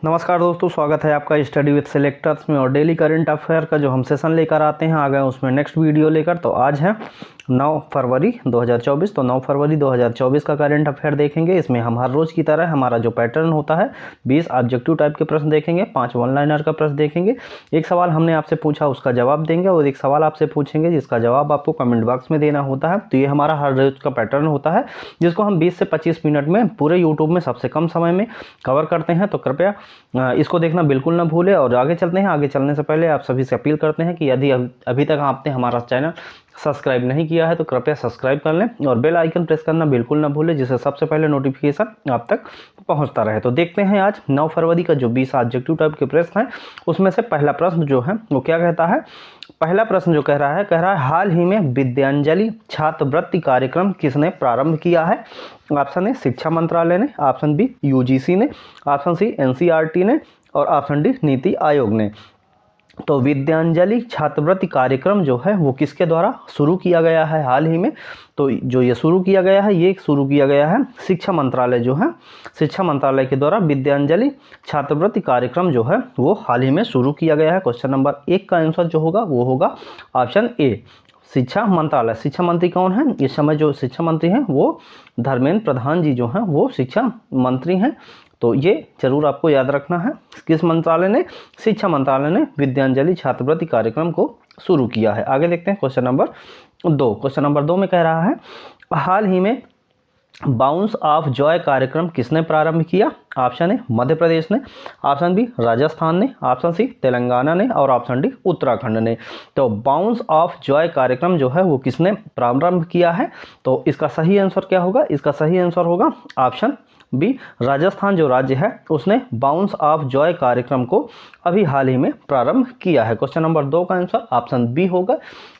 नमस्कार दोस्तों, स्वागत है आपका स्टडी विद सिलेक्टर्स में। और डेली करंट अफेयर का जो हम सेशन लेकर आते हैं आ गए उसमें नेक्स्ट वीडियो लेकर। तो आज है 9 फरवरी 2024। तो 9 फरवरी 2024 का करंट अफेयर देखेंगे। इसमें हम हर रोज़ की तरह हमारा जो पैटर्न होता है 20 ऑब्जेक्टिव टाइप के प्रश्न देखेंगे, 5 वन लाइनर का प्रश्न देखेंगे। एक सवाल हमने आपसे पूछा उसका जवाब देंगे और एक सवाल आपसे पूछेंगे जिसका जवाब आपको कमेंट बॉक्स में देना होता है। तो ये हमारा हर रोज का पैटर्न होता है जिसको हम 20 से 25 मिनट में पूरे यूट्यूब में सबसे कम समय में कवर करते हैं। तो कृपया इसको देखना बिल्कुल ना भूलें। और आगे चलते हैं। आगे चलने से पहले आप सभी से अपील करते हैं कि यदि अभी तक आपने हमारा चैनल सब्सक्राइब नहीं किया है तो कृपया सब्सक्राइब कर लें और बेल आइकन प्रेस करना बिल्कुल ना भूलें, जिससे सबसे पहले नोटिफिकेशन आप तक पहुंचता रहे। तो देखते हैं आज 9 फरवरी का जो 20 ऑब्जेक्टिव टाइप के प्रश्न हैं उसमें से पहला प्रश्न जो है वो क्या कहता है। पहला प्रश्न जो कह रहा है हाल ही में विद्यांजलि छात्रवृत्ति कार्यक्रम किसने प्रारंभ किया है। ऑप्शन ए शिक्षा मंत्रालय ने, ऑप्शन बी यूजीसी ने, ऑप्शन सी एनसीईआरटी ने और ऑप्शन डी नीति आयोग ने। तो विद्यांजलि छात्रवृत्ति कार्यक्रम जो है वो किसके द्वारा शुरू किया गया है हाल ही में। तो जो ये शुरू किया गया है ये शुरू किया गया है शिक्षा मंत्रालय जो है, शिक्षा मंत्रालय के द्वारा विद्यांजलि छात्रवृत्ति कार्यक्रम जो है वो हाल ही में शुरू किया गया है। क्वेश्चन नंबर 1 का आंसर जो होगा वो होगा ऑप्शन ए शिक्षा मंत्रालय। शिक्षा मंत्री कौन है इस समय? जो शिक्षा मंत्री हैं वो धर्मेंद्र प्रधान जी जो हैं वो शिक्षा मंत्री हैं। तो ये जरूर आपको याद रखना है। किस मंत्रालय ने? शिक्षा मंत्रालय ने विद्यांजलि छात्रवृत्ति कार्यक्रम को शुरू किया है। आगे देखते हैं क्वेश्चन नंबर 2। क्वेश्चन नंबर 2 में कह रहा है हाल ही में बाउंस ऑफ जॉय कार्यक्रम किसने प्रारंभ किया। ऑप्शन ए मध्य प्रदेश ने, ऑप्शन बी राजस्थान ने, ऑप्शन सी तेलंगाना ने और ऑप्शन डी उत्तराखंड ने। तो बाउंस ऑफ जॉय कार्यक्रम जो है वो किसने प्रारंभ किया है। तो इसका सही आंसर क्या होगा? इसका सही आंसर होगा ऑप्शन बी राजस्थान जो राज्य है उसने बाउंस ऑफ जॉय कार्यक्रम को अभी हाल ही में प्रारंभ किया है। क्वेश्चन नंबर 2 का आंसर ऑप्शन बी होगा।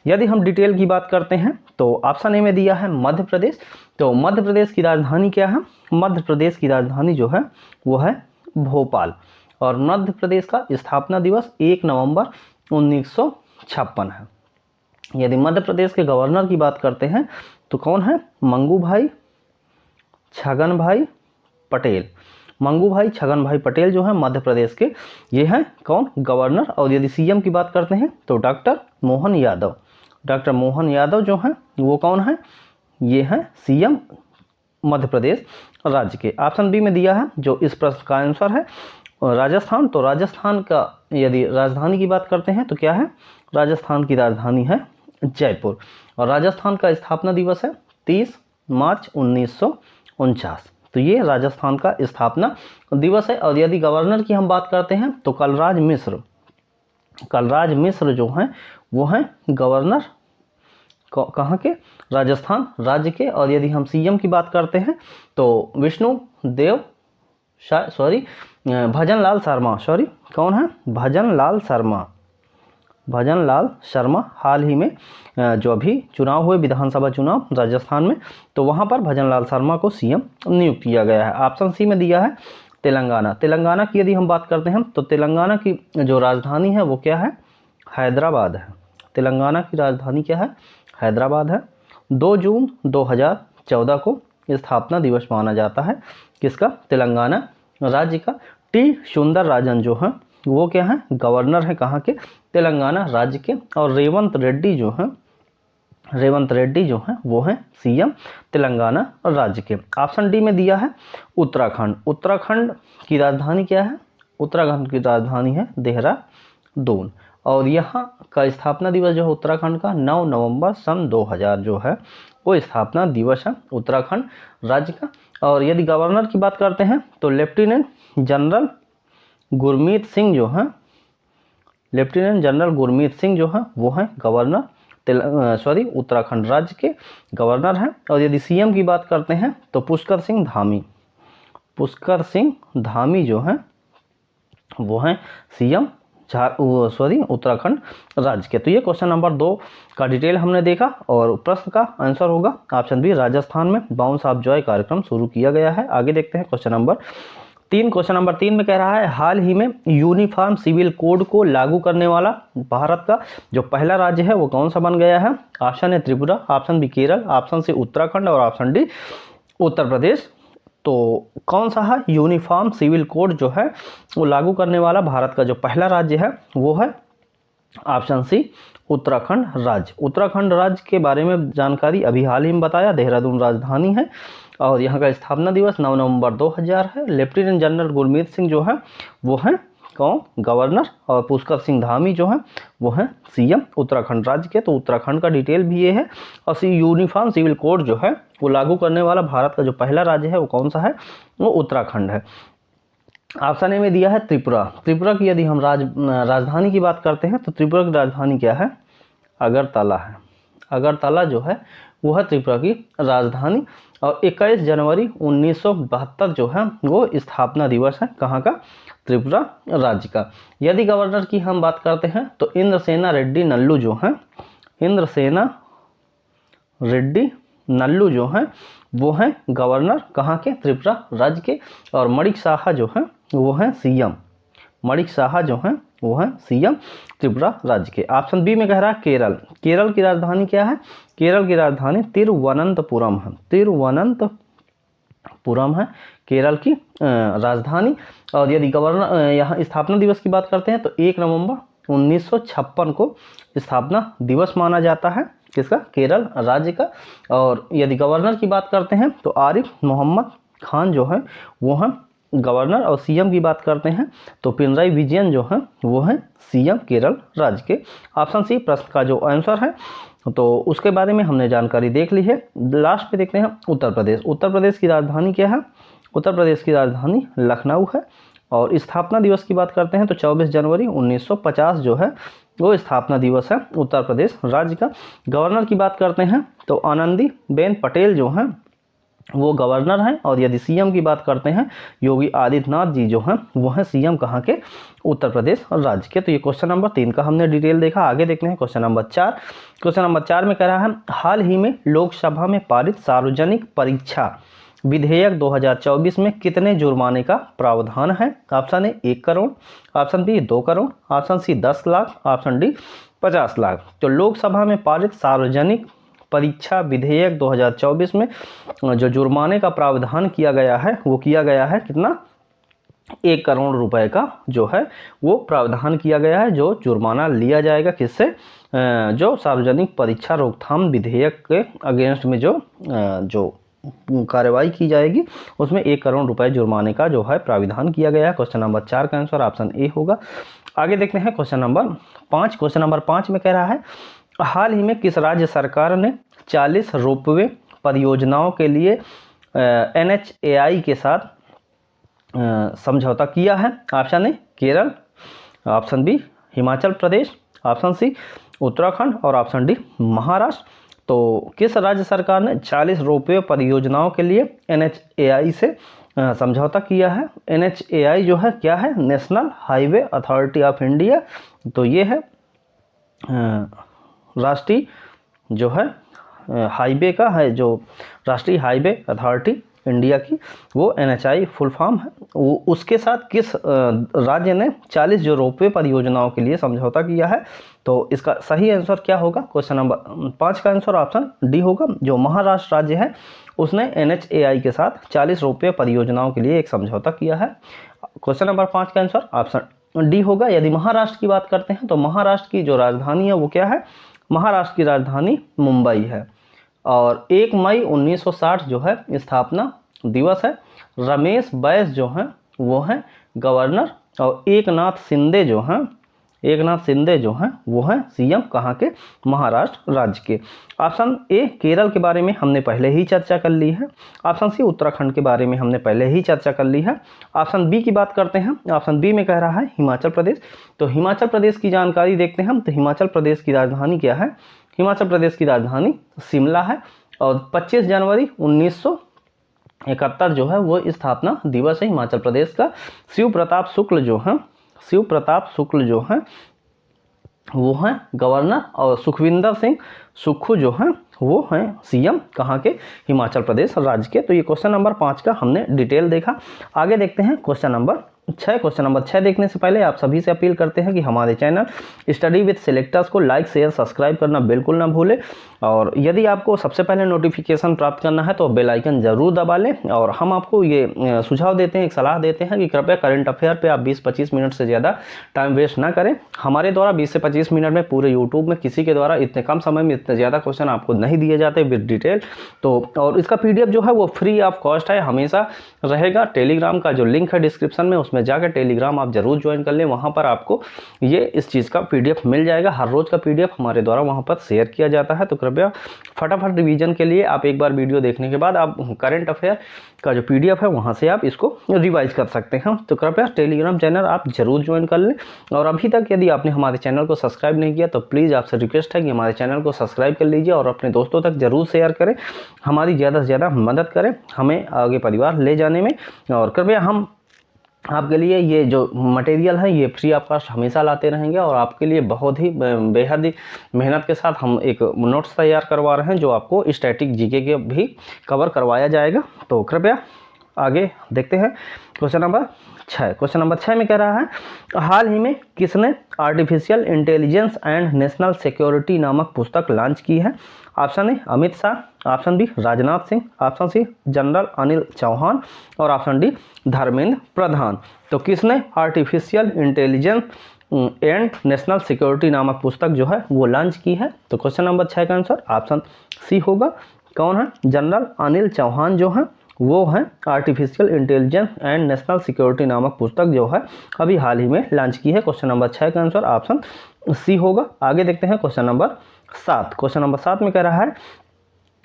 यदि हम डिटेल की बात करते हैं तो ऑप्शन ए में दिया है मध्य प्रदेश। तो मध्य प्रदेश की राजधानी क्या है? मध्य प्रदेश की राजधानी जो है वो है भोपाल। और मध्य प्रदेश का स्थापना दिवस 1 नवंबर 1956 है। यदि मध्य प्रदेश के गवर्नर की बात करते हैं तो कौन है? मंगू भाई छगन भाई पटेल। मंगू भाई छगन भाई पटेल जो है मध्य प्रदेश के ये हैं कौन? गवर्नर। और यदि सीएम की बात करते हैं तो डॉक्टर मोहन यादव। डॉक्टर मोहन यादव जो हैं वो कौन है? ये हैं सीएम मध्य प्रदेश राज्य के। ऑप्शन बी में दिया है जो इस प्रश्न का आंसर है राजस्थान। तो राजस्थान का यदि राजधानी की बात करते हैं तो क्या है? राजस्थान की राजधानी है जयपुर। और राजस्थान का स्थापना दिवस है 30 मार्च 1949। तो ये राजस्थान का स्थापना दिवस है। और यदि गवर्नर की हम बात करते हैं तो कलराज मिश्र। कलराज मिश्र जो हैं वो हैं गवर्नर कहाँ के? राजस्थान राज्य के। और यदि हम सीएम की बात करते हैं तो विष्णु देव भजन लाल शर्मा। कौन है? भजन लाल शर्मा। भजन लाल शर्मा हाल ही में जो अभी चुनाव हुए विधानसभा चुनाव राजस्थान में, तो वहां पर भजन लाल शर्मा को सीएम नियुक्त किया गया है। ऑप्शन सी में दिया है तेलंगाना। तेलंगाना की यदि हम बात करते हैं तो तेलंगाना की जो राजधानी है वो क्या है? हैदराबाद है। तेलंगाना की राजधानी क्या है? हैदराबाद है। 2 जून 2014 को स्थापना दिवस माना जाता है किसका? तेलंगाना राज्य का। टी सुंदरराजन जो है वो क्या है? गवर्नर है कहाँ के? तेलंगाना राज्य के। और रेवंत रेड्डी जो हैं वो हैं सीएम तेलंगाना राज्य के। ऑप्शन डी में दिया है उत्तराखंड। उत्तराखंड की राजधानी क्या है? उत्तराखंड की राजधानी है देहरादून। और यहाँ का स्थापना दिवस जो है उत्तराखंड का 9 नवंबर सन 2000 जो है वो स्थापना दिवस है उत्तराखंड राज्य का। और यदि गवर्नर की बात करते हैं तो लेफ्टिनेंट जनरल गुरमीत सिंह जो हैं जो हैं वो हैं गवर्नर उत्तराखंड राज्य के गवर्नर हैं। और यदि सीएम की बात करते हैं तो पुष्कर सिंह धामी जो हैं वो हैं सीएम उत्तराखंड राज्य के। तो ये क्वेश्चन नंबर 2 का डिटेल हमने देखा और प्रश्न का आंसर होगा ऑप्शन बी राजस्थान में बाउंस ऑफ जॉय कार्यक्रम शुरू किया गया है। आगे देखते हैं क्वेश्चन नंबर 3। क्वेश्चन नंबर 3 में कह रहा है हाल ही में यूनिफॉर्म सिविल कोड को लागू करने वाला भारत का जो पहला राज्य है वो कौन सा बन गया है। Option A Tripura, option B Kerala, option C Uttarakhand और ऑप्शन डी उत्तर प्रदेश। तो कौन सा है यूनिफॉर्म सिविल कोड जो है वो लागू करने वाला भारत का जो पहला राज्य है वो है ऑप्शन सी उत्तराखंड राज्य। उत्तराखंड राज्य के बारे में जानकारी अभी हाल ही में बताया, देहरादून राजधानी है और यहाँ का स्थापना दिवस 9 नवंबर 2000 है। लेफ्टिनेंट जनरल गुरमीत सिंह जो है वो है कौन गवर्नर, और पुष्कर सिंह धामी जो है वो है सीएम उत्तराखंड राज्य के। तो उत्तराखंड का डिटेल भी ये है। और यूनिफॉर्म सिविल कोड जो है वो लागू करने वाला भारत का जो पहला राज्य है वो कौन सा है, वो उत्तराखंड है। ऑप्शन ए में दिया है त्रिपुरा। त्रिपुरा की यदि हम राजधानी की बात करते हैं तो त्रिपुरा की राजधानी क्या है, अगरतला है। अगरतला जो है वो है त्रिपुरा की राजधानी। और 21 जनवरी 1972 जो है वो स्थापना दिवस है कहाँ का, त्रिपुरा राज्य का। यदि गवर्नर की हम बात करते हैं तो इंद्रसेना रेड्डी नल्लू जो है, इंद्रसेना रेड्डी नल्लू जो है वो हैं गवर्नर कहाँ के, त्रिपुरा राज्य के। और मणिक साहा जो है वो हैं सीएम, मणिक साहा जो हैं वो हैं सीएम त्रिपुरा राज्य के। ऑप्शन बी में कह रहा है केरल। केरल की राजधानी क्या है, केरल की राजधानी तिरुवनंतपुरम है, तिरुवनंतपुरम है केरल की राजधानी। और यदि गवर्नर यहाँ स्थापना दिवस की बात करते हैं तो 1 नवंबर 1956 को स्थापना दिवस माना जाता है किसका, केरल राज्य का। और यदि गवर्नर की बात करते हैं तो आरिफ मोहम्मद खान जो है वो हैं गवर्नर। और सीएम की बात करते हैं तो पिनराई विजयन जो है वो है सीएम केरल राज्य के। ऑप्शन सी प्रश्न का जो आंसर है तो उसके बारे में हमने जानकारी देख ली है। लास्ट पे देखते हैं उत्तर प्रदेश। उत्तर प्रदेश की राजधानी क्या है, उत्तर प्रदेश की राजधानी लखनऊ है। और स्थापना दिवस की बात करते हैं तो 24 जनवरी 1950 जो है वो स्थापना दिवस है उत्तर प्रदेश राज्य का। गवर्नर की बात करते हैं तो आनंदी बेन पटेल जो हैं वो गवर्नर हैं। और यदि सीएम की बात करते हैं योगी आदित्यनाथ जी जो हैं वो हैं सीएम कहाँ के, उत्तर प्रदेश राज्य के। तो ये क्वेश्चन नंबर 3 का हमने डिटेल देखा। आगे देखते हैं क्वेश्चन नंबर 4। क्वेश्चन नंबर 4 में कह रहा है हाल ही में लोकसभा में पारित सार्वजनिक परीक्षा विधेयक 2024 में कितने जुर्माने का प्रावधान है। Option A 1 crore, option B 2 crore, option C 10 lakh, option D 50 lakh. तो लोकसभा में पारित सार्वजनिक परीक्षा विधेयक 2024 में जो जुर्माने का प्रावधान किया गया है वो किया गया है कितना, 1 करोड़ रुपए का जो है वो प्रावधान किया गया है, जो जुर्माना लिया जाएगा किससे, जो सार्वजनिक परीक्षा रोकथाम विधेयक के अगेंस्ट में जो कार्रवाई की जाएगी उसमें 1 करोड़ रुपए जुर्माने का जो है प्राविधान किया गया है। क्वेश्चन नंबर 4 का आंसर ऑप्शन ए होगा। आगे देखते हैं क्वेश्चन नंबर 5। क्वेश्चन नंबर 5 में कह रहा है हाल ही में किस राज्य सरकार ने 40 रोपवे परियोजनाओं के लिए NHAI के साथ समझौता किया है। Option A Kerala, option B Himachal Pradesh, option C Uttarakhand और ऑप्शन डी महाराष्ट्र। तो किस राज्य सरकार ने 40 रोपवे परियोजनाओं के लिए NHAI से समझौता किया है। NHAI जो है क्या है, national highway authority of India. तो ये है राष्ट्रीय जो है हाईवे का है, जो राष्ट्रीय हाईवे अथॉरिटी इंडिया की वो NHAI फुल फॉर्म है। वो उसके साथ किस राज्य ने 40 जो रोपवे परियोजनाओं के लिए समझौता किया है। तो इसका सही आंसर क्या होगा, क्वेश्चन नंबर 5 का आंसर ऑप्शन डी होगा। जो महाराष्ट्र राज्य है उसने NHAI के साथ 40 रोपवे परियोजनाओं के लिए एक समझौता किया है। क्वेश्चन नंबर 5 का आंसर ऑप्शन डी होगा। यदि महाराष्ट्र की बात करते हैं तो महाराष्ट्र की जो राजधानी है वो क्या है, महाराष्ट्र की राजधानी मुंबई है। और 1 मई 1960 जो है स्थापना दिवस है। रमेश बैस जो हैं वो हैं गवर्नर। और एकनाथ शिंदे जो हैं वो हैं सीएम कहाँ के, महाराष्ट्र राज्य के। ऑप्शन ए केरल के बारे में हमने पहले ही चर्चा कर ली है। ऑप्शन सी उत्तराखंड के बारे में हमने पहले ही चर्चा कर ली है। ऑप्शन बी की बात करते हैं, ऑप्शन बी में कह रहा है हिमाचल प्रदेश। तो हिमाचल प्रदेश की जानकारी देखते हैं हम। तो हिमाचल प्रदेश की राजधानी क्या है, हिमाचल प्रदेश की राजधानी शिमला है। और 25 जनवरी 1971 जो है वो स्थापना दिवस है हिमाचल प्रदेश का। शिव प्रताप शुक्ल जो हैं वो हैं गवर्नर। और सुखविंदर सिंह सुक्खू जो हैं वो हैं सीएम कहाँ के, हिमाचल प्रदेश राज्य के। तो ये क्वेश्चन नंबर 5 का हमने डिटेल देखा। आगे देखते हैं क्वेश्चन नंबर 6 क्वेश्चन नंबर 6 देखने से पहले आप सभी से अपील करते हैं कि हमारे चैनल स्टडी विद सिलेक्टर्स को लाइक शेयर सब्सक्राइब करना बिल्कुल ना भूलें। और यदि आपको सबसे पहले नोटिफिकेशन प्राप्त करना है तो बेल आइकन ज़रूर दबा लें। और हम आपको ये सुझाव देते हैं, एक सलाह देते हैं कि कृपया करंट अफेयर पे आप 20-25 मिनट से ज़्यादा टाइम वेस्ट ना करें। हमारे द्वारा 20 से 25 मिनट में पूरे यूट्यूब में किसी के द्वारा इतने कम समय में इतने ज़्यादा क्वेश्चन आपको नहीं दिए जाते विद डिटेल। तो और इसका PDF जो है वो फ्री ऑफ कॉस्ट है, हमेशा रहेगा। टेलीग्राम का जो लिंक है डिस्क्रिप्शन में, उसमें जाकर टेलीग्राम आप जरूर ज्वाइन कर लें। वहाँ पर आपको ये इस चीज़ का PDF मिल जाएगा। हर रोज़ का PDF हमारे द्वारा वहाँ पर शेयर किया जाता है। तो कृपया फटाफट रिवीजन के लिए आप एक बार वीडियो देखने के बाद आप करंट अफेयर का जो PDF है वहाँ से आप इसको रिवाइज कर सकते हैं। तो कृपया टेलीग्राम चैनल आप जरूर ज्वाइन कर लें। और अभी तक यदि आपने हमारे चैनल को सब्सक्राइब नहीं किया तो प्लीज़ आपसे रिक्वेस्ट है कि हमारे चैनल को सब्सक्राइब कर लीजिए और अपने दोस्तों तक जरूर शेयर करें। हमारी ज़्यादा से ज़्यादा मदद करें हमें आगे परिवार ले जाने में। और कृपया हम आपके लिए ये जो मटेरियल है ये फ्री ऑफ कॉस्ट हमेशा लाते रहेंगे। और आपके लिए बहुत ही बेहद ही मेहनत के साथ हम एक नोट्स तैयार करवा रहे हैं जो आपको स्टैटिक जीके के भी कवर करवाया जाएगा। तो कृपया आगे देखते हैं क्वेश्चन नंबर 6। क्वेश्चन नंबर 6 में कह रहा है, हाल ही में किसने artificial intelligence and national security नामक पुस्तक लॉन्च की है? Option A Amit Shah, option B Rajnath Singh, option C general Anil Chauhan और ऑप्शन डी धर्मेंद्र प्रधान। तो किसने artificial intelligence and national security नामक पुस्तक जो है वो लॉन्च की है? तो क्वेश्चन नंबर 6 का आंसर ऑप्शन सी होगा। कौन है? जनरल अनिल चौहान जो है वो है artificial intelligence and national security नामक पुस्तक जो है अभी हाल ही में लॉन्च की है। क्वेश्चन नंबर 6 का आंसर ऑप्शन सी होगा। आगे देखते हैं क्वेश्चन नंबर 7। क्वेश्चन नंबर 7 में कह रहा है,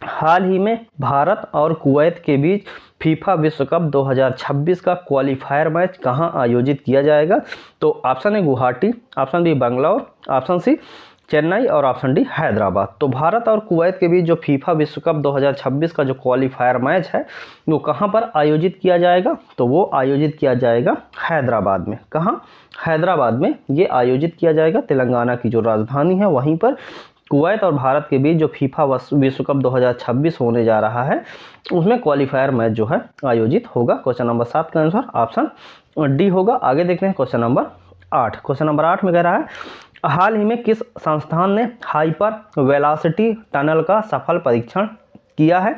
हाल ही में भारत और कुवैत के बीच फीफा विश्व कप 2026 का क्वालिफायर मैच कहां आयोजित किया जाएगा? तो option A Guwahati, option B Bangalore, option C Chennai और ऑप्शन डी हैदराबाद। तो भारत और कुवैत के बीच जो फीफा विश्व कप 2026 का जो क्वालिफायर मैच है वो कहां पर आयोजित किया जाएगा? तो वो आयोजित किया जाएगा हैदराबाद में। कहां? हैदराबाद में ये आयोजित किया जाएगा। तेलंगाना की जो राजधानी है वहीं पर कुवैत और भारत के बीच जो फीफा विश्व कप 2026 होने जा रहा है उसमें क्वालिफायर मैच जो है आयोजित होगा। क्वेश्चन नंबर 7 का आंसर ऑप्शन डी होगा। आगे देखते हैं क्वेश्चन नंबर 8। क्वेश्चन नंबर 8 में कह रहा है, हाल ही में किस संस्थान ने हाइपर वेलोसिटी टनल का सफल परीक्षण किया है?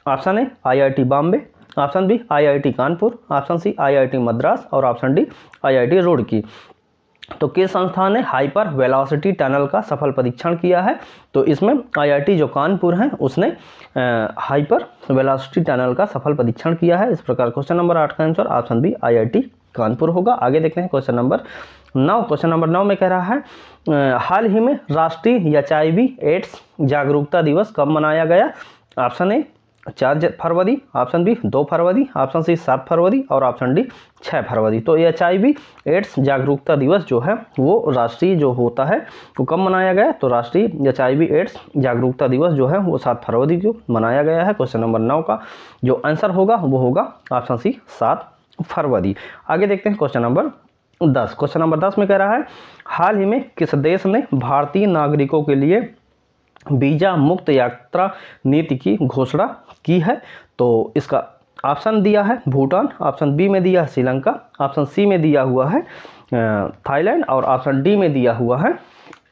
Option A IIT Bombay, option B IIT Kanpur, option C IIT Madras और ऑप्शन डी IIT रुड़की। तो किस संस्थान ने हाइपर वेलोसिटी टनल का सफल परीक्षण किया है? तो इसमें IIT जो कानपुर है उसने हाइपर वेलोसिटी टनल का सफल परीक्षण किया है। इस प्रकार क्वेश्चन नंबर 8 का answer option B IIT Kanpur होगा। आगे देखते हैं क्वेश्चन नंबर 9। क्वेश्चन नंबर 9 में कह रहा है, हाल ही में राष्ट्रीय HIV एड्स जागरूकता दिवस कब मनाया गया? ऑप्शन ए 4 फरवरी, ऑप्शन बी 2 फरवरी, ऑप्शन सी 7 फरवरी और ऑप्शन डी 6 फरवरी। तो HIV एड्स जागरूकता दिवस जो है वो राष्ट्रीय जो होता है वो कब मनाया गया? तो राष्ट्रीय HIV एड्स जागरूकता दिवस जो है वो 7 फरवरी को मनाया गया है। क्वेश्चन नंबर 9 का जो आंसर होगा वो होगा ऑप्शन सी 7 फरवरी। आगे देखते हैं क्वेश्चन नंबर 10। क्वेश्चन नंबर 10 में कह रहा है, हाल ही में किस देश ने भारतीय नागरिकों के लिए वीजा मुक्त यात्रा नीति की घोषणा की है? तो इसका ऑप्शन दिया है भूटान, ऑप्शन बी में दिया है श्रीलंका, ऑप्शन सी में दिया हुआ है थाईलैंड और ऑप्शन डी में दिया हुआ है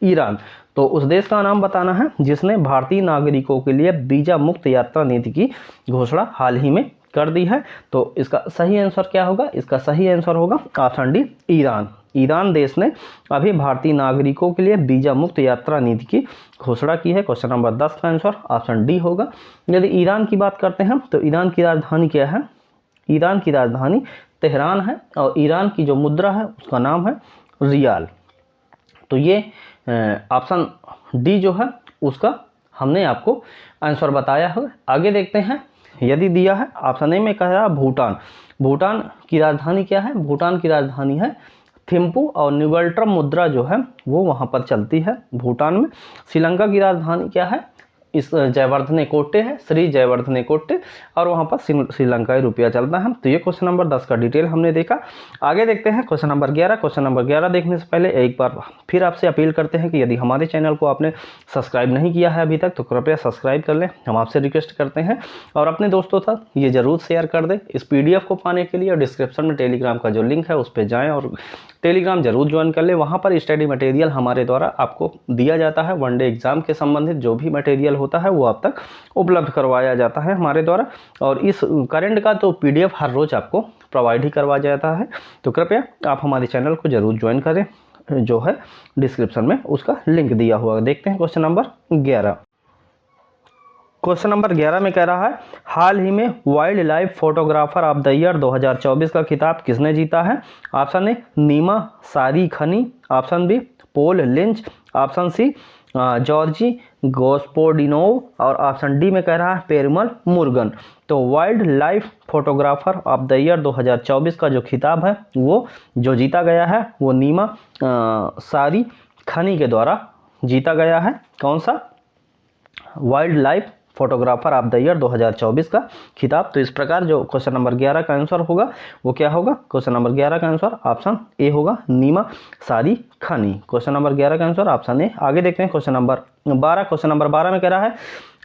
ईरान। तो उस देश का नाम बताना है जिसने भारतीय नागरिकों के लिए वीजा मुक्त यात्रा नीति की घोषणा हाल ही में कर दी है। तो इसका सही आंसर क्या होगा? इसका सही आंसर होगा ऑप्शन डी ईरान। ईरान देश ने अभी भारतीय नागरिकों के लिए वीजा मुक्त यात्रा नीति की घोषणा की है। क्वेश्चन नंबर 10 का आंसर ऑप्शन डी होगा। यदि ईरान की बात करते हैं तो ईरान की राजधानी क्या है? ईरान की राजधानी तेहरान है और ईरान की जो मुद्रा है उसका नाम है रियाल। तो ये ऑप्शन डी जो है उसका हमने आपको आंसर बताया है। आगे देखते हैं, यदि दिया है ऑप्शन ए में कह रहा भूटान। भूटान की राजधानी क्या है? भूटान की राजधानी है थिम्पू और न्यूगल्ट्रम मुद्रा जो है वो वहाँ पर चलती है भूटान में। श्रीलंका की राजधानी क्या है? इस जयवर्धने कोट्टे है, श्री जयवर्धने कोट्टे, और वहाँ पर श्रीलंकाई रुपया चलता है। तो ये क्वेश्चन नंबर 10 का डिटेल हमने देखा। आगे देखते हैं क्वेश्चन नंबर 11। क्वेश्चन नंबर 11 देखने से पहले एक बार फिर आपसे अपील करते हैं कि यदि हमारे चैनल को आपने सब्सक्राइब नहीं किया है अभी तक तो कृपया सब्सक्राइब कर लें, हम आपसे रिक्वेस्ट करते हैं, और अपने दोस्तों तक ये जरूर शेयर कर दें। इस PDF को पाने के लिए डिस्क्रिप्शन में टेलीग्राम का जो लिंक है उस पर जाएँ और टेलीग्राम जरूर ज्वाइन कर ले। वहाँ पर स्टडी मटेरियल हमारे द्वारा आपको दिया जाता है। वनडे एग्जाम के संबंधित जो भी मटेरियल होता है वो आप तक उपलब्ध करवाया जाता है हमारे द्वारा, और इस करंट का तो PDF हर रोज आपको प्रोवाइड ही करवाया जाता है। तो कृपया आप हमारे चैनल को जरूर ज्वाइन करें, जो है डिस्क्रिप्शन में उसका लिंक दिया हुआ। देखते हैं क्वेश्चन नंबर 11। क्वेश्चन नंबर 11 में कह रहा है, हाल ही में wild life photographer of the year 2024 का खिताब किसने जीता है? ऑप्शन ए नीमा सारी खनी, ऑप्शन बी पोल लिंच, ऑप्शन सी जॉर्जी गोस्पोडिनोव, और ऑप्शन डी में कह रहा है पेरुमल मुरुगन। तो wild life photographer of the year 2024 का जो खिताब है वो जो जीता गया है वो नीमा सारी खनी के द्वारा जीता गया है। कौन सा? Wild life photographer of the year 2024 का खिताब। तो इस प्रकार जो क्वेश्चन नंबर 11 का आंसर होगा वो क्या होगा? क्वेश्चन नंबर 11 का आंसर ऑप्शन ए होगा, नीमा सारी खनी। क्वेश्चन नंबर 11 का आंसर ऑप्शन ए। आगे देखते हैं क्वेश्चन नंबर 12। क्वेश्चन नंबर 12 में कह रहा है,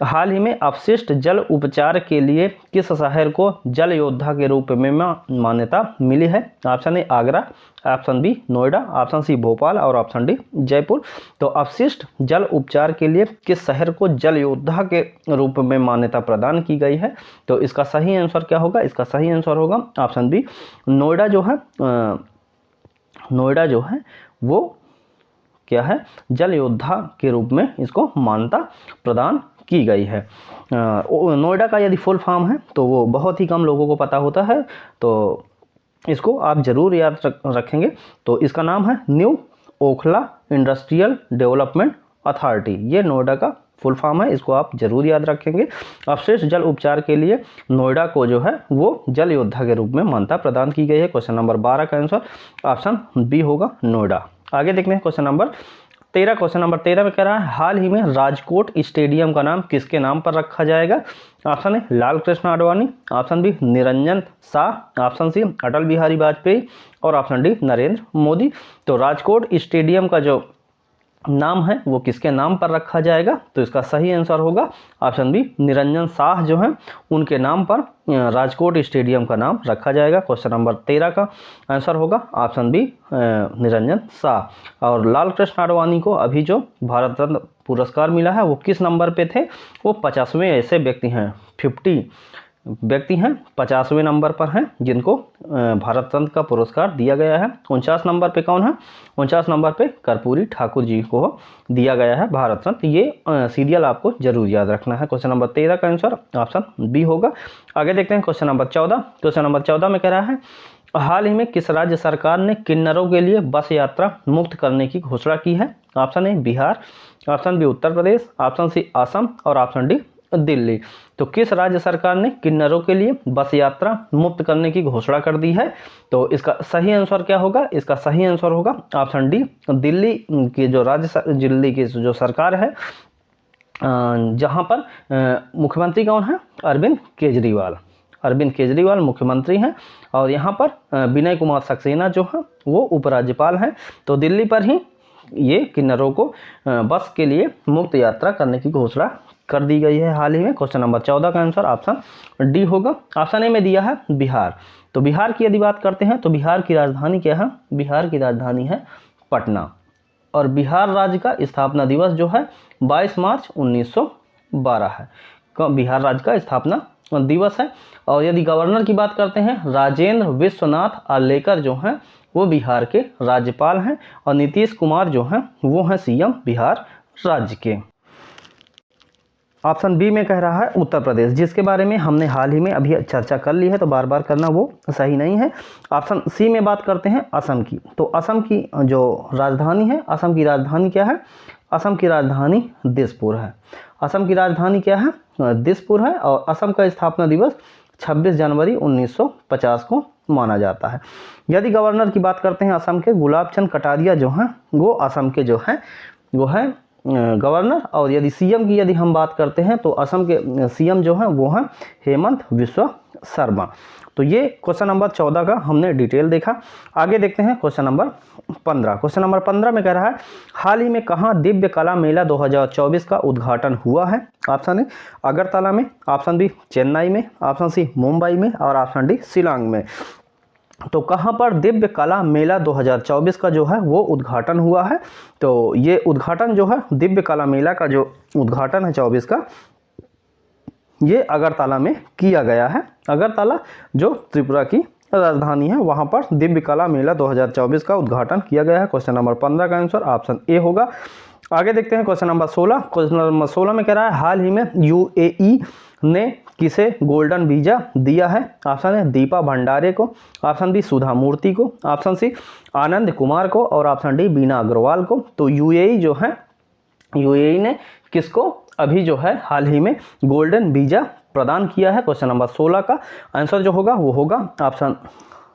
हाल ही में अपशिष्ट जल उपचार के लिए किस शहर को जल योद्धा के रूप में मान्यता मिली है? Option A Agra, option B Noida, option C Bhopal, और ऑप्शन डी जयपुर। तो अपशिष्ट जल उपचार के लिए किस शहर को जल योद्धा के रूप में मान्यता प्रदान की गई है? तो इसका सही आंसर क्या होगा? इसका सही आंसर होगा ऑप्शन बी नोएडा। जो है नोएडा जो है वो क्या है? जल योद्धा के रूप में इसको मान्यता प्रदान की गई है। नोएडा का यदि फुल फॉर्म है तो वो बहुत ही कम लोगों को पता होता है, तो इसको आप जरूर याद रखेंगे। तो इसका नाम है new Okhla industrial development authority. ये नोएडा का फुल फॉर्म है, इसको आप जरूर याद रखेंगे। अपशिष्ट जल उपचार के लिए नोएडा को जो है वो जल योद्धा के रूप में मान्यता प्रदान की गई है। क्वेश्चन नंबर 12 का आंसर ऑप्शन बी होगा, नोएडा। आगे देखते हैं क्वेश्चन नंबर 13। क्वेश्चन नंबर 13 में कह रहा है, हाल ही में राजकोट स्टेडियम का नाम किसके नाम पर रखा जाएगा? Option A Lal Krishna Advani, option B Niranjan Shah, option C Atal Bihari Vajpayee, और ऑप्शन डी नरेंद्र मोदी। तो राजकोट स्टेडियम का जो नाम है वो किसके नाम पर रखा जाएगा? तो इसका सही आंसर होगा ऑप्शन बी निरंजन शाह जो हैं उनके नाम पर राजकोट स्टेडियम का नाम रखा जाएगा। क्वेश्चन नंबर 13 का आंसर होगा ऑप्शन बी निरंजन शाह। और लाल कृष्ण आडवाणी को अभी जो भारत रत्न पुरस्कार मिला है वो किस नंबर पे थे? वो 50वें ऐसे व्यक्ति हैं, 50 व्यक्ति हैं 50वें नंबर पर हैं जिनको भारत रत्न का पुरस्कार दिया गया है। 49 नंबर पे कौन है? 49 नंबर पे कर्पूरी ठाकुर जी को दिया गया है भारत रत्न। ये सीरियल आपको जरूर याद रखना है। क्वेश्चन नंबर 13 का आंसर ऑप्शन बी होगा। आगे देखते हैं क्वेश्चन नंबर 14। क्वेश्चन नंबर 14 में कह रहा है, हाल ही में किस राज्य सरकार ने किन्नरों के लिए बस यात्रा मुक्त करने की घोषणा की है? Option A Bihar, option B Uttar Pradesh, option C Assam, और ऑप्शन डी दिल्ली। तो किस राज्य सरकार ने किन्नरों के लिए बस यात्रा मुक्त करने की घोषणा कर दी है? तो इसका सही आंसर क्या होगा? इसका सही आंसर होगा ऑप्शन डी दिल्ली की जो दिल्ली की जो सरकार है, जहां पर मुख्यमंत्री कौन है? अरविंद केजरीवाल। अरविंद केजरीवाल मुख्यमंत्री हैं और यहाँ पर विनय कुमार सक्सेना जो हैं वो उपराज्यपाल हैं। तो दिल्ली पर ही ये किन्नरों को बस के लिए मुक्त यात्रा करने की घोषणा कर दी गई है हाल ही में। क्वेश्चन नंबर 14 का आंसर ऑप्शन डी होगा। ऑप्शन ए में दिया है बिहार। तो बिहार की यदि बात करते हैं तो बिहार की राजधानी क्या है? बिहार की राजधानी है पटना। और बिहार राज्य का स्थापना दिवस जो है 22 मार्च 1912 है। बिहार राज्य का स्थापना दिवस है। और यदि गवर्नर की बात करते हैं, राजेंद्र विश्वनाथ आर्लेकर जो हैं वो बिहार के राज्यपाल हैं। और नीतीश कुमार जो हैं वो हैं सीएम बिहार राज्य के। ऑप्शन बी में कह रहा है उत्तर प्रदेश, जिसके बारे में हमने हाल ही में अभी चर्चा कर ली है, तो बार बार करना वो सही नहीं है। ऑप्शन सी में बात करते हैं असम की। तो असम की जो राजधानी है, असम की राजधानी क्या है? असम की राजधानी दिसपुर है। असम की राजधानी क्या है? दिसपुर है। और असम का स्थापना दिवस 26 जनवरी 1950 को माना जाता है। यदि गवर्नर की बात करते हैं असम के, गुलाब चंद कटारिया जो हैं वो असम के जो हैं वो हैं गवर्नर, और यदि सीएम की यदि हम बात करते हैं तो असम के सीएम जो हैं वो हैं हेमंत बिस्वा शर्मा। तो ये क्वेश्चन नंबर 14 का हमने डिटेल देखा। आगे देखते हैं क्वेश्चन नंबर 15। क्वेश्चन नंबर 15 में कह रहा है हाल ही में कहाँ दिव्य कला मेला 2024 का उद्घाटन हुआ है? ऑप्शन ए अगरतला में, ऑप्शन बी चेन्नई में, ऑप्शन सी मुंबई में और ऑप्शन डी शिलांग में। तो कहाँ पर दिव्य कला मेला 2024 का जो है वो उद्घाटन हुआ है? तो ये उद्घाटन जो है दिव्य कला मेला का जो उद्घाटन है 24 का, ये अगरतला में किया गया है। अगरतला जो त्रिपुरा की राजधानी है, वहाँ पर दिव्य कला मेला 2024 का उद्घाटन किया गया है। क्वेश्चन नंबर 15 का आंसर ऑप्शन ए होगा। आगे देखते हैं क्वेश्चन नंबर 16। क्वेश्चन नंबर 16 में कह रहा है हाल ही में यूएई ने किसे गोल्डन वीजा दिया है? ऑप्शन है दीपा भंडारे को, ऑप्शन बी सुधा मूर्ति को, ऑप्शन सी आनंद कुमार को और ऑप्शन डी बीना अग्रवाल को। तो यूएई जो है, यूएई ने किसको अभी जो है हाल ही में गोल्डन वीजा प्रदान किया है? क्वेश्चन नंबर 16 का आंसर जो होगा वो होगा ऑप्शन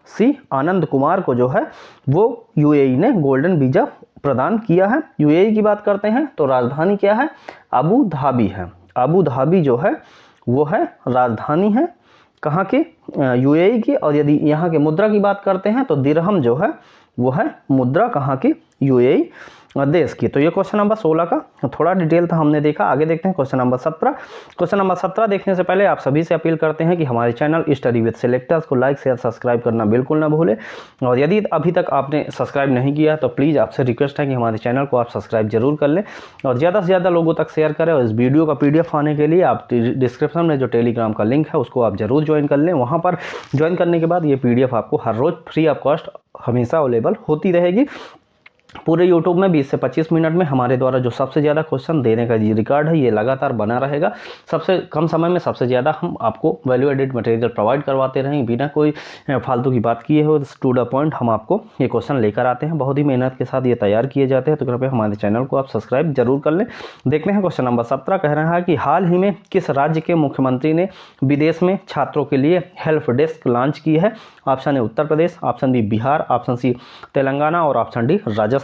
सी आनंद कुमार को जो है वो यूएई ने गोल्डन वीजा प्रदान किया है। यूएई की बात करते हैं तो राजधानी क्या है? अबू धाबी है। अबू धाबी जो है वो है राजधानी है कहाँ की? यूएई की। और यदि यहाँ के मुद्रा की बात करते हैं तो दिरहम जो है वो है मुद्रा कहाँ की? यूएई देश की। तो ये क्वेश्चन नंबर 16 का थोड़ा डिटेल था हमने देखा। आगे देखते हैं क्वेश्चन नंबर 17। क्वेश्चन नंबर 17 देखने से पहले आप सभी से अपील करते हैं कि हमारे चैनल स्टडी विद सिलेक्टर्स को लाइक शेयर सब्सक्राइब करना बिल्कुल ना भूलें। और यदि अभी तक आपने सब्सक्राइब नहीं किया तो प्लीज़ आपसे रिक्वेस्ट है कि हमारे चैनल को आप सब्सक्राइब जरूर कर लें और ज़्यादा से ज़्यादा लोगों तक शेयर करें। और इस वीडियो का PDF आने के लिए आप डिस्क्रिप्शन में जो टेलीग्राम का लिंक है उसको आप जरूर ज्वाइन कर लें। वहाँ पर ज्वाइन करने के बाद ये PDF आपको हर रोज़ फ्री ऑफ कॉस्ट हमेशा अवेलेबल होती रहेगी। पूरे YouTube में 20 से 25 मिनट में हमारे द्वारा जो सबसे ज़्यादा क्वेश्चन देने का ये रिकॉर्ड है ये लगातार बना रहेगा। सबसे कम समय में सबसे ज़्यादा हम आपको वैल्यू एडेड मटेरियल प्रोवाइड करवाते रहेंगे बिना कोई फालतू की बात किए हो। टू द पॉइंट हम आपको ये क्वेश्चन लेकर आते हैं, बहुत ही मेहनत के साथ ये तैयार किए जाते हैं। तो कृपया हमारे चैनल को आप सब्सक्राइब जरूर कर लें। देखते हैं क्वेश्चन नंबर 17 कह रहा है कि हाल ही में किस राज्य के मुख्यमंत्री ने विदेश में छात्रों के लिए हेल्प डेस्क लॉन्च की है? Option A Uttar Pradesh, option B Bihar, option C Telangana और ऑप्शन डी राजस्थान।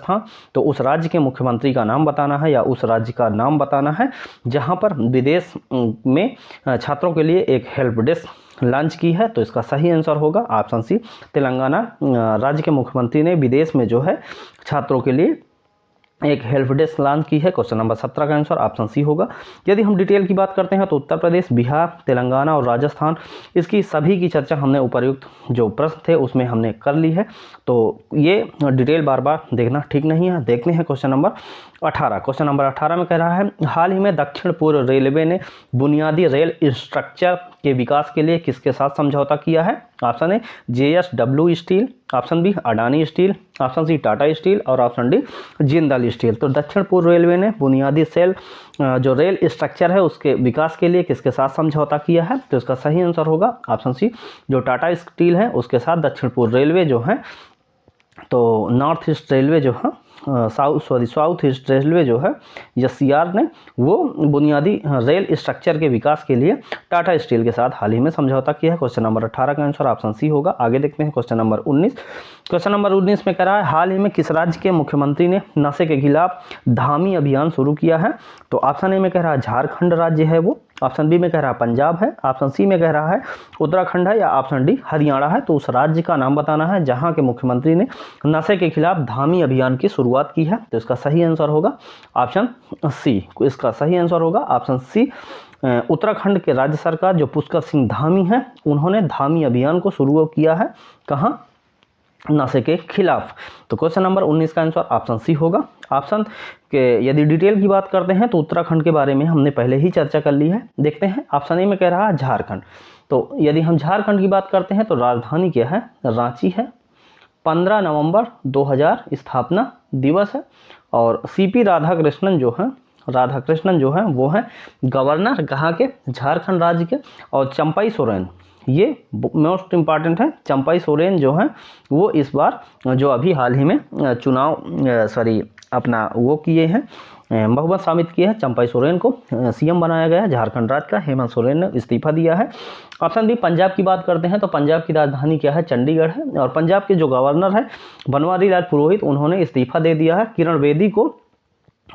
तो उस राज्य के मुख्यमंत्री का नाम बताना है या उस राज्य का नाम बताना है जहां पर विदेश में छात्रों के लिए एक हेल्प डेस्क लॉन्च की है। तो इसका सही आंसर होगा ऑप्शन सी तेलंगाना राज्य के मुख्यमंत्री ने विदेश में जो है छात्रों के लिए एक हेल्प डेस्क लॉन्च की है। क्वेश्चन नंबर 17 का आंसर ऑप्शन सी होगा। यदि हम डिटेल की बात करते हैं तो उत्तर प्रदेश, बिहार, तेलंगाना और राजस्थान, इसकी सभी की चर्चा हमने उपर्युक्त जो प्रश्न थे उसमें हमने कर ली है। तो ये डिटेल बार बार देखना ठीक नहीं है। देखते हैं क्वेश्चन नंबर 18। क्वेश्चन नंबर 18 में कह रहा है हाल ही में दक्षिण पूर्व रेलवे ने बुनियादी रेल स्ट्रक्चर के विकास के लिए किसके साथ समझौता किया है? Option A JSW steel, option B Adani steel, option C Tata steel और ऑप्शन डी जिंदाल स्टील। तो दक्षिण पूर्व रेलवे ने बुनियादी जो रेल स्ट्रक्चर है उसके विकास के लिए किसके साथ समझौता किया है? तो इसका सही आंसर होगा ऑप्शन सी जो टाटा स्टील है उसके साथ दक्षिण पूर्व रेलवे जो है, तो नॉर्थ ईस्ट रेलवे जो है साउथ ईस्ट रेलवे जो है SCR ने वो बुनियादी रेल स्ट्रक्चर के विकास के लिए टाटा स्टील के साथ हाल ही में समझौता किया है। क्वेश्चन नंबर 18 का आंसर ऑप्शन सी होगा। आगे देखते हैं क्वेश्चन नंबर 19। क्वेश्चन नंबर 19 में कह रहा है हाल ही में किस राज्य के मुख्यमंत्री ने नशे के खिलाफ धामी अभियान शुरू किया है? तो ऑप्शन ए में कह रहा है झारखंड राज्य है वो, ऑप्शन बी में कह रहा है पंजाब है, ऑप्शन सी में कह रहा है उत्तराखंड है या ऑप्शन डी हरियाणा है। तो उस राज्य का नाम बताना है जहां के मुख्यमंत्री ने नशे के खिलाफ धामी अभियान की शुरुआत की है। तो इसका सही आंसर होगा ऑप्शन सी। इसका सही आंसर होगा ऑप्शन सी। उत्तराखंड के राज्य सरकार जो पुष्कर सिंह धामी है उन्होंने धामी अभियान को शुरू किया है कहाँ? नशे के खिलाफ। तो क्वेश्चन नंबर 19 का आंसर ऑप्शन सी होगा। ऑप्शन के यदि डिटेल की बात करते हैं तो उत्तराखंड के बारे में हमने पहले ही चर्चा कर ली है। देखते हैं ऑप्शन ए में कह रहा है झारखंड। तो यदि हम झारखंड की बात करते हैं तो राजधानी क्या है? रांची है। 15 नवंबर 2000 स्थापना दिवस है और CP राधाकृष्णन जो है वो है गवर्नर कहाँ के? झारखंड राज्य के। और चंपाई सोरेन, ये मोस्ट इम्पॉर्टेंट है, चंपाई सोरेन जो है वो इस बार जो अभी हाल ही में चुनाव अपना वो किए हैं, बहुमत साबित किया है, चंपाई सोरेन को CM बनाया गया है झारखंड राज्य का। हेमंत सोरेन ने इस्तीफा दिया है। ऑप्शन बी पंजाब की बात करते हैं तो पंजाब की राजधानी क्या है? चंडीगढ़ है। और पंजाब के जो गवर्नर है बनवारी लाल पुरोहित उन्होंने इस्तीफा दे दिया है। किरण बेदी को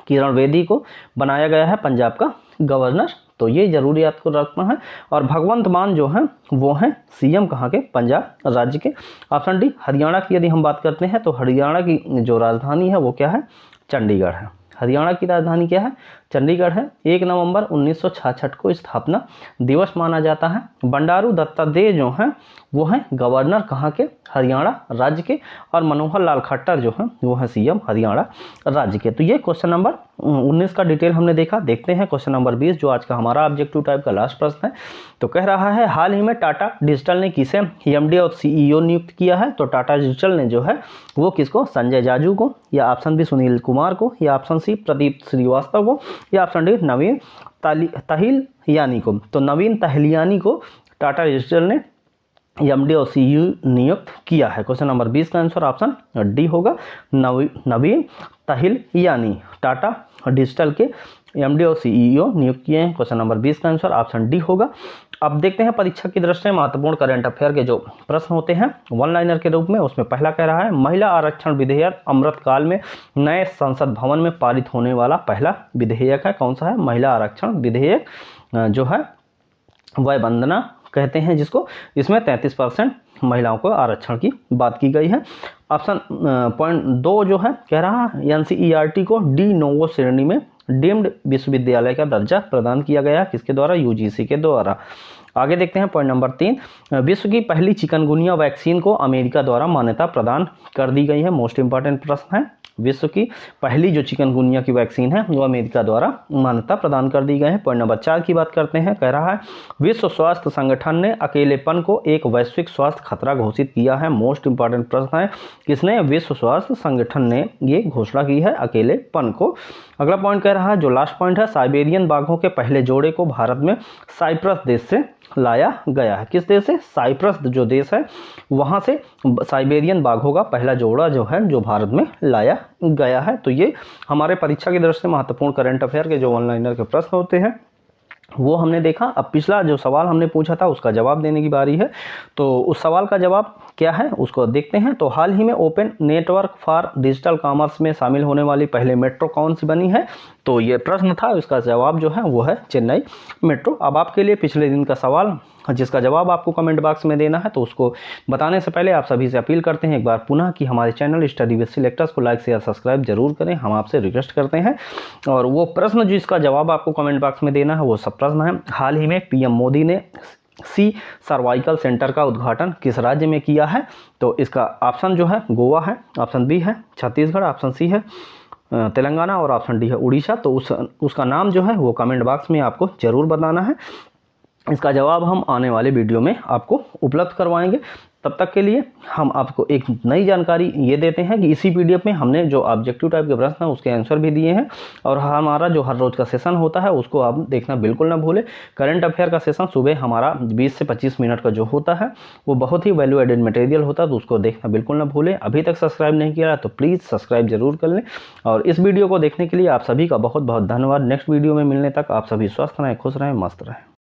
किरण बेदी को बनाया गया है पंजाब का गवर्नर, तो ये जरूरी याद को रखना है। और भगवंत मान जो हैं वो हैं सीएम कहाँ के, पंजाब राज्य के। ऑप्शन डी हरियाणा की यदि हम बात करते हैं तो हरियाणा की जो राजधानी है वो क्या है, चंडीगढ़ है। हरियाणा की राजधानी क्या है, चंडीगढ़ है। 1 नवंबर 1966 को स्थापना दिवस माना जाता है। बंडारू दत्तात्रेय जो हैं वो हैं गवर्नर कहाँ के, हरियाणा राज्य के। और मनोहर लाल खट्टर जो हैं वो हैं सीएम हरियाणा राज्य के। तो ये क्वेश्चन नंबर 19 का डिटेल हमने देखा। देखते हैं क्वेश्चन नंबर 20 जो आज का हमारा ऑब्जेक्टिव टाइप का लास्ट प्रश्न है। तो कह रहा है हाल ही में टाटा डिजिटल ने किसे एमडी और सीईओ नियुक्त किया है। तो टाटा डिजिटल ने जो है वो किसको, संजय जाजू को, या ऑप्शन बी सुनील कुमार को, या ऑप्शन सी प्रदीप श्रीवास्तव को, या ऑप्शन डी नवीन तहिलियानी को। तो नवीन तहिलियानी को टाटा डिजिटल ने एमडी और सीईओ नियुक्त किया है। क्वेश्चन नंबर 20 का आंसर ऑप्शन डी होगा, नवीन तहिलियानी टाटा डिजिटल के एमडी और सीईओ नियुक्त किए हैं। क्वेश्चन नंबर 20 का आंसर ऑप्शन डी होगा। अब देखते हैं परीक्षा की दृष्टि से महत्वपूर्ण करंट अफेयर के जो प्रश्न होते हैं वन लाइनर के रूप में। उसमें पहला कह रहा है महिला आरक्षण विधेयक अमृतकाल में नए संसद भवन में पारित होने वाला पहला विधेयक है। कौन सा है, महिला आरक्षण विधेयक जो है वय वंदना कहते हैं जिसको। इसमें 33% महिलाओं को आरक्षण की बात की गई है। ऑप्शन पॉइंट 2 जो है कह रहा है एनसीईआरटी को डी नोवो श्रेणी में डीम्ड विश्वविद्यालय का दर्जा प्रदान किया गया, किसके द्वारा, यूजीसी के द्वारा। आगे देखते हैं पॉइंट नंबर 3, विश्व की पहली चिकनगुनिया वैक्सीन को अमेरिका द्वारा मान्यता प्रदान कर दी गई है। मोस्ट इंपॉर्टेंट प्रश्न है, विश्व की पहली जो चिकनगुनिया की वैक्सीन है वो अमेरिका द्वारा मान्यता प्रदान कर दी गई है। पॉइंट नंबर 4 की बात करते हैं। कह रहा है विश्व स्वास्थ्य संगठन ने अकेलेपन को एक वैश्विक स्वास्थ्य खतरा घोषित किया है। मोस्ट इंपॉर्टेंट प्रश्न है, किसने, विश्व स्वास्थ्य संगठन ने ये घोषणा की है अकेलेपन को। अगला पॉइंट कह रहा है जो लास्ट पॉइंट है, साइबेरियन बाघों के पहले जोड़े को भारत में साइप्रस देश से लाया गया है। किस देश से, साइप्रस जो देश है वहां से साइबेरियन बाघों का पहला जोड़ा जो है जो भारत में लाया गया है। तो ये हमारे परीक्षा की दृष्टि से महत्वपूर्ण करंट अफेयर के जो वन लाइनर के प्रश्न होते हैं वो हमने देखा। अब पिछला जो सवाल हमने पूछा था उसका जवाब देने की बारी है। तो उस सवाल का जवाब क्या है उसको देखते हैं। तो हाल ही में open network for digital commerce में शामिल होने वाली पहले मेट्रो कौन सी बनी है। तो ये प्रश्न था, इसका जवाब जो है वो है चेन्नई मेट्रो। अब आपके लिए पिछले दिन का सवाल जिसका जवाब आपको कमेंट बॉक्स में देना है, तो उसको बताने से पहले आप सभी से अपील करते हैं एक बार पुनः कि हमारे चैनल स्टडी विद सिलेक्टर्स को लाइक शेयर सब्सक्राइब जरूर करें, हम आपसे रिक्वेस्ट करते हैं। और वो प्रश्न जिसका जवाब आपको कमेंट बॉक्स में देना है वो सब प्रश्न है, हाल ही में पीएम मोदी ने सी सर्वाइकल सेंटर का उद्घाटन किस राज्य में किया है। तो इसका ऑप्शन जो है गोवा है, ऑप्शन बी है छत्तीसगढ़, ऑप्शन सी है तेलंगाना और ऑप्शन डी है उड़ीसा। तो उसका नाम जो है वो कमेंट बॉक्स में आपको जरूर बताना है। इसका जवाब हम आने वाले वीडियो में आपको उपलब्ध करवाएंगे। तब तक के लिए हम आपको एक नई जानकारी ये देते हैं कि इसी पीडीएफ में हमने जो ऑब्जेक्टिव टाइप के प्रश्न हैं उसके आंसर भी दिए हैं। और हमारा जो हर रोज़ का सेशन होता है उसको आप देखना बिल्कुल ना भूलें। करंट अफेयर का सेशन सुबह हमारा 20 से 25 मिनट का जो होता है वो बहुत ही वैल्यू एडेड मटेरियल होता है, तो उसको देखना बिल्कुल ना भूलें। अभी तक सब्सक्राइब नहीं किया तो प्लीज़ सब्सक्राइब जरूर कर लें। और इस वीडियो को देखने के लिए आप सभी का बहुत बहुत धन्यवाद। नेक्स्ट वीडियो में मिलने तक आप सभी स्वस्थ रहें, खुश रहें, मस्त रहें।